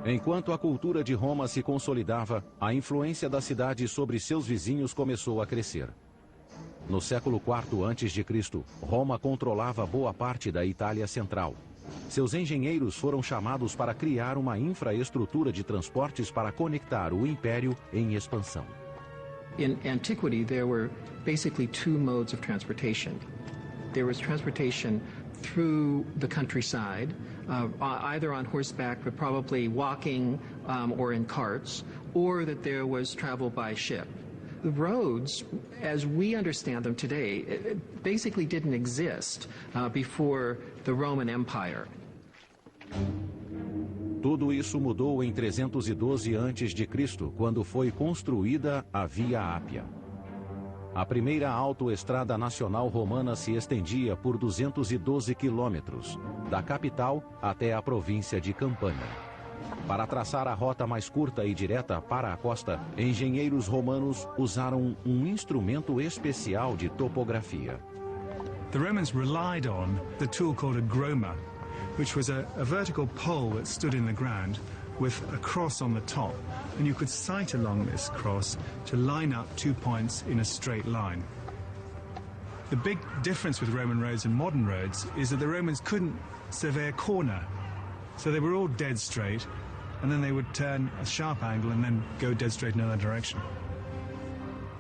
Enquanto a cultura de Roma se consolidava, a influência da cidade sobre seus vizinhos começou a crescer. No século IV a.C., Roma controlava boa parte da Itália Central. Seus engenheiros foram chamados para criar uma infraestrutura de transportes para conectar o império em expansão. In antiquity, there were basically two modes of transportation. There was transportation through the countryside, either on horseback, but probably walking or in carts, or that there was travel by ship. The roads, as we understand them today, basically didn't exist before the Roman Empire. Tudo isso mudou em 312 a.C., quando foi construída a Via Ápia. A primeira autoestrada nacional romana se estendia por 212 quilômetros, da capital até a província de Campania. Para traçar a rota mais curta e direta para a costa, engenheiros romanos usaram um instrumento especial de topografia. The Romans relied on the tool called a groma, which was a vertical pole that stood in the ground with a cross on the top, and you could sight along this cross to line up 2 points in a straight line. The big difference with Roman roads and modern roads is that the Romans couldn't survey a corner, so they were all dead straight, and then they would turn a sharp angle and then go dead straight in another direction.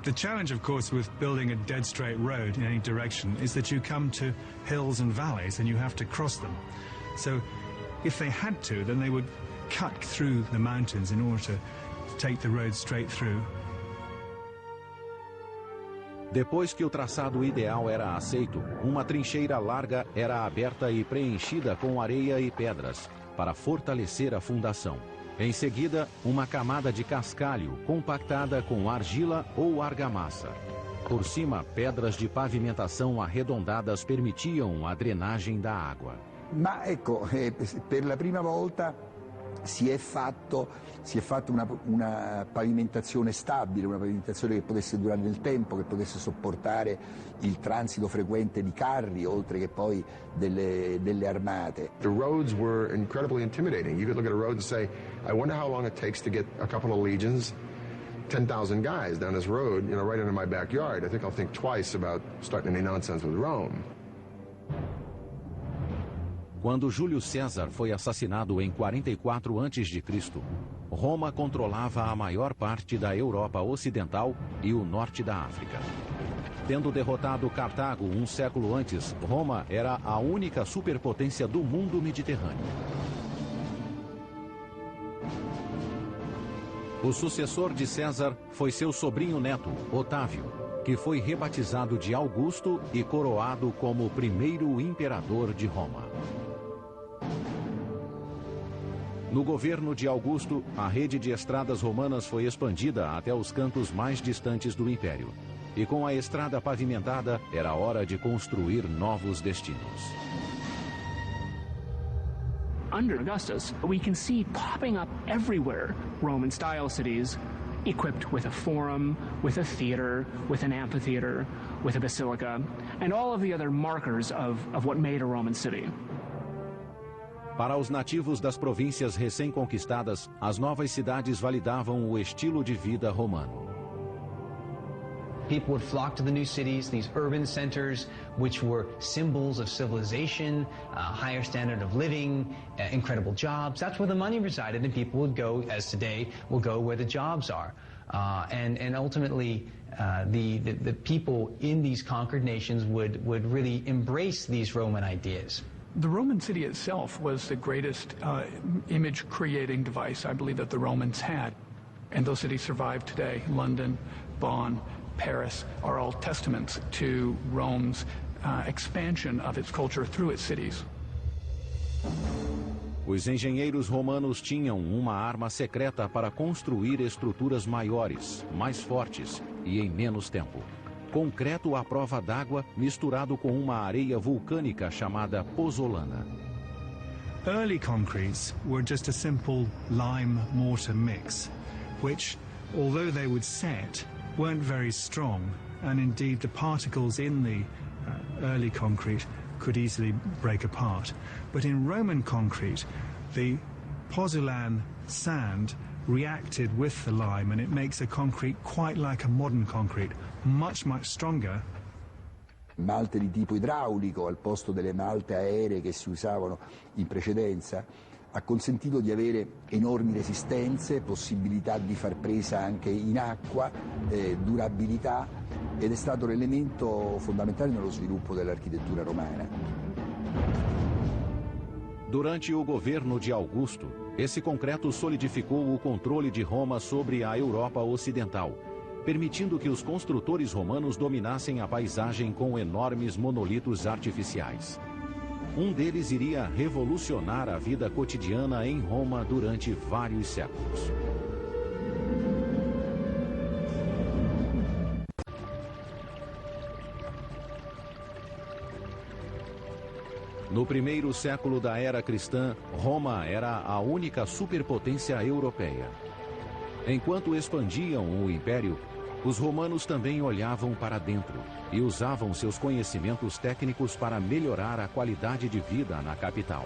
The challenge, of course, with building a dead straight road in any direction is that you come to hills and valleys and you have to cross them. So if they had to, then they would cut through the mountains in order to take the road straight through. Depois que o traçado ideal era aceito, uma trincheira larga era aberta e preenchida com areia e pedras, para fortalecer a fundação. Em seguida, uma camada de cascalho compactada com argila ou argamassa. Por cima, pedras de pavimentação arredondadas permitiam a drenagem da água. Ma ecco, per la prima volta si è fatto una pavimentazione stabile, una pavimentazione che potesse durare nel tempo, che potesse sopportare il transito frequente di carri, oltre che poi delle armate. The roads were incredibly intimidating. You could look at a road and say, I wonder how long it takes to get a couple of legions, 10,000 guys down this road, right into my backyard. I think I'll think twice about starting any nonsense with Rome. Quando Júlio César foi assassinado em 44 a.C., Roma controlava a maior parte da Europa Ocidental e o norte da África. Tendo derrotado Cartago um século antes, Roma era a única superpotência do mundo mediterrâneo. O sucessor de César foi seu sobrinho neto, Otávio, que foi rebatizado de Augusto e coroado como o primeiro imperador de Roma. No governo de Augusto, a rede de estradas romanas foi expandida até os cantos mais distantes do império. E com a estrada pavimentada, era hora de construir novos destinos. Under Augustus, we can see popping up everywhere Roman-style cities equipped with a forum, with a theater, with an amphitheater, with a basilica, and all of the other markers of what made a Roman city. Para os nativos das províncias recém-conquistadas, as novas cidades validavam o estilo de vida romano. People would flock to the new cities, these urban centers, which were symbols of civilization, higher standard of living, incredible jobs. That's where the money resided, and people would go, as today, will go where the jobs are. And ultimately, the people in these conquered nations would really embrace these Roman ideas. The Roman city itself was the greatest image-creating device, I believe, that the Romans had. And those cities survive today. London, Bonn, Paris are all testaments to Rome's expansion of its culture through its cities. Os engenheiros romanos tinham uma arma secreta para construir estruturas maiores, mais fortes e em menos tempo. Concreto à prova d'água misturado com uma areia vulcânica chamada pozzolana. Early concretes were just a simple lime mortar mix, which, although they would set, weren't very strong, and indeed the particles in the early concrete could easily break apart. But in Roman concrete, the pozzolan sand reacted with the lime, and it makes a concrete quite like a modern concrete, much stronger. Malte di tipo idraulico al posto delle malte aeree che si usavano in precedenza ha consentito di avere enormi resistenze, possibilità di far presa anche in acqua, durabilità, ed è stato l'elemento fondamentale nello sviluppo dell'architettura romana. Durante o governo de Augusto, esse concreto solidificou o controle de Roma sobre a Europa Ocidental, permitindo que os construtores romanos dominassem a paisagem com enormes monolitos artificiais. Um deles iria revolucionar a vida cotidiana em Roma durante vários séculos. No primeiro século da era cristã, Roma era a única superpotência europeia. Enquanto expandiam o império, os romanos também olhavam para dentro e usavam seus conhecimentos técnicos para melhorar a qualidade de vida na capital.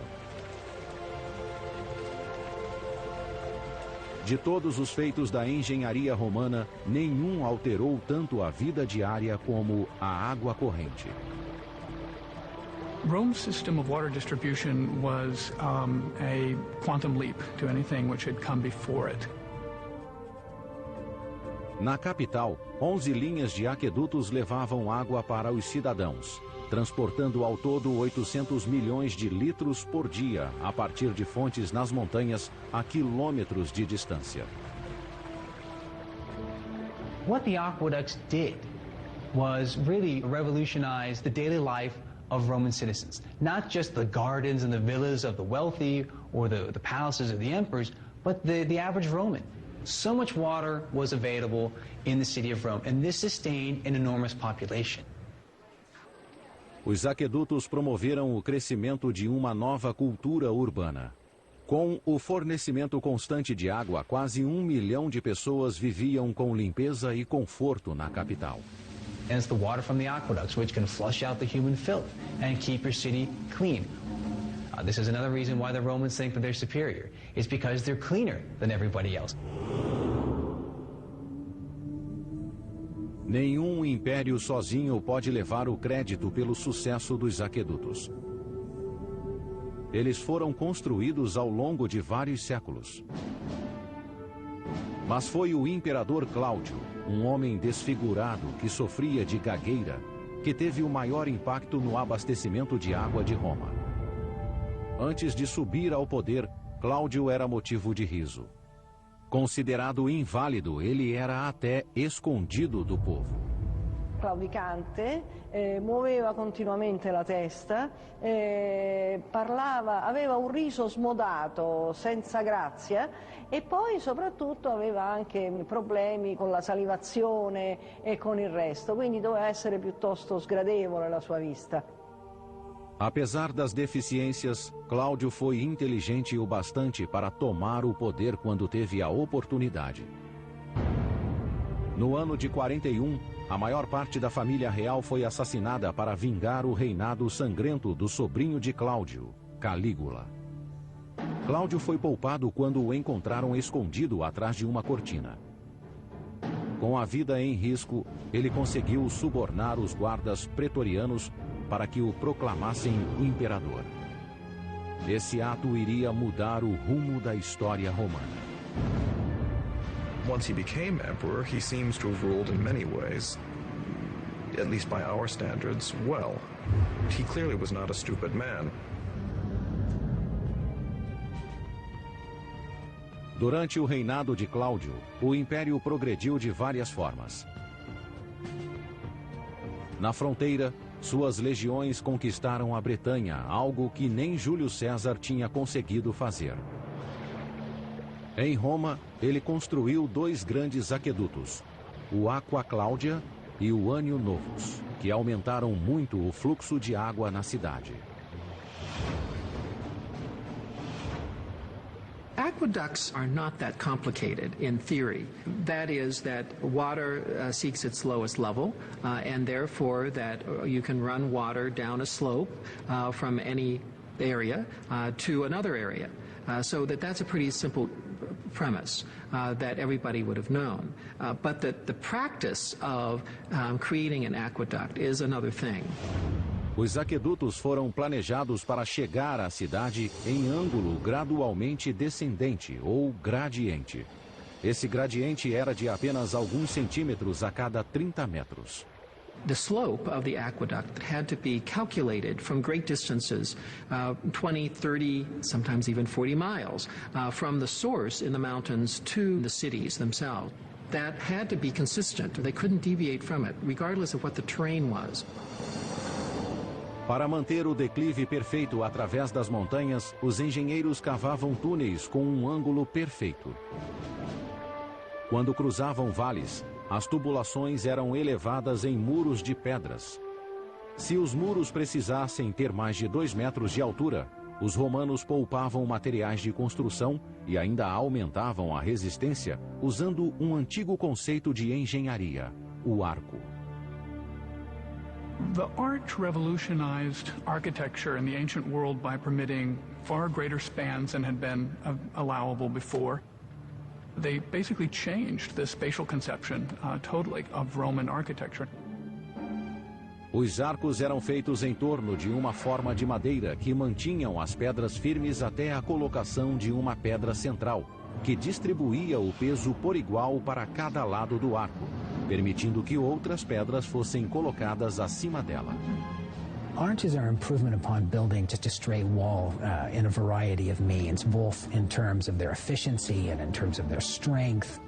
De todos os feitos da engenharia romana, nenhum alterou tanto a vida diária como a água corrente. Rome's system of water distribution was a quantum leap to anything which had come before it. Na capital, 11 linhas de aquedutos levavam água para os cidadãos, transportando ao todo 800 milhões de litros por dia a partir de fontes nas montanhas a quilômetros de distância. What the aqueducts did was really revolutionize the daily life of Roman citizens. Not just the gardens and the villas of the wealthy or the palaces of the emperors, but the average Roman. So much water was available in the city of Rome, and this sustained an enormous population. Os aquedutos promoveram o crescimento de uma nova cultura urbana. Com o fornecimento constante de água, quase 1 milhão de pessoas viviam com limpeza e conforto na capital. And it's the water from the aqueducts which can flush out the human filth and keep your city clean. This is another reason why the Romans think that they're superior. It's because they're cleaner than everybody else. Nenhum império sozinho pode levar o crédito pelo sucesso dos aquedutos. Eles foram construídos ao longo de vários séculos. Mas foi o imperador Cláudio, um homem desfigurado que sofria de gagueira, que teve o maior impacto no abastecimento de água de Roma. Antes de subir ao poder, Cláudio era motivo de riso. Considerado inválido, ele era até escondido do povo. Claudicante, muoveva continuamente la testa, parlava, aveva un riso smodato, senza grazia, e poi soprattutto aveva anche problemi con la salivazione e con il resto, quindi doveva essere piuttosto sgradevole la sua vista. Apesar das deficiências, Cláudio foi inteligente o bastante para tomar o poder quando teve a oportunidade. No ano de 41, a maior parte da família real foi assassinada para vingar o reinado sangrento do sobrinho de Cláudio, Calígula. Cláudio foi poupado quando o encontraram escondido atrás de uma cortina. Com a vida em risco, ele conseguiu subornar os guardas pretorianos para que o proclamassem imperador. Esse ato iria mudar o rumo da história romana. Once he became emperor, he seems to have ruled in many ways, at least by our standards, well. He clearly was not a stupid man. Durante o reinado de Cláudio, o império progrediu de várias formas. Na fronteira, suas legiões conquistaram a Bretanha, algo que nem Júlio César tinha conseguido fazer. Em Roma, ele construiu 2 grandes aquedutos, o Aqua Claudia e o Anio Novus, que aumentaram muito o fluxo de água na cidade. Aqueducts are not that complicated in theory. That is that water seeks its lowest level, and therefore that you can run water down a slope from any area to another area. So that's a pretty simple premise that everybody would have known. But the practice of creating an aqueduct is another thing. Os aquedutos foram planejados para chegar à cidade em ângulo gradualmente descendente ou gradiente. Esse gradiente era de apenas alguns centímetros a cada 30 metros. The slope of the aqueduct had to be calculated from great distances, 20, 30, sometimes even 40 miles, from the source in the mountains to the cities themselves. That had to be consistent. They couldn't deviate from it, regardless of what the terrain was. Para manter o declive perfeito através das montanhas, os engenheiros cavavam túneis com um ângulo perfeito. Quando cruzavam vales, as tubulações eram elevadas em muros de pedras. Se os muros precisassem ter mais de 2 metros de altura, os romanos poupavam materiais de construção e ainda aumentavam a resistência usando um antigo conceito de engenharia, o arco. The arch revolutionized architecture in the ancient world by permitting far greater spans than had been allowable before. They basically changed the spatial conception totally of Roman architecture. Os arcos eram feitos em torno de uma forma de madeira que mantinham as pedras firmes até a colocação de uma pedra central, que distribuía o peso por igual para cada lado do arco, permitindo que outras pedras fossem colocadas acima dela. Arches are improvement upon building just a straight wall in a variety of means, both in terms of their efficiency and in terms of their strength.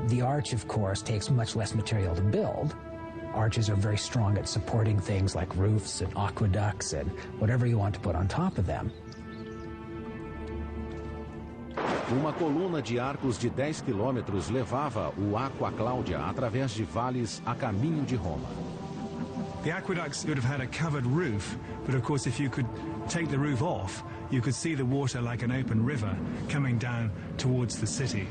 The arch, of course, takes much less material to build. Arches are very strong at supporting things like roofs and aqueducts and whatever you want to put on top of them. Uma coluna de arcos de 10 quilômetros levava o Aqua Claudia através de vales a caminho de Roma. The aqueducts would have had a covered roof, but of course if you could take the roof off, you could see the water like an open river coming down towards the city.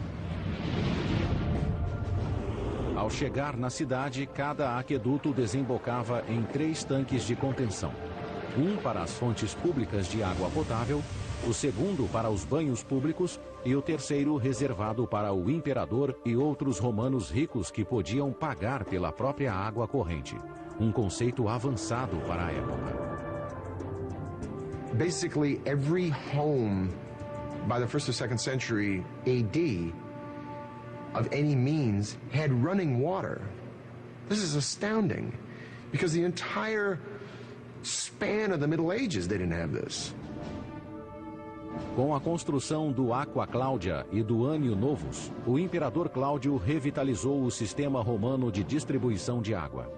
Ao chegar na cidade, cada aqueduto desembocava em 3 tanques de contenção. Um para as fontes públicas de água potável, o segundo para os banhos públicos e o terceiro reservado para o imperador e outros romanos ricos que podiam pagar pela própria água corrente. Um conceito avançado para a época. Basically, every home by the 1st or 2nd century AD of any means had running water. This is astounding because the entire span of the Middle Ages they didn't have this. Com a construção do Aqua Claudia e do Annio Novus, o imperador Cláudio revitalizou o sistema romano de distribuição de água.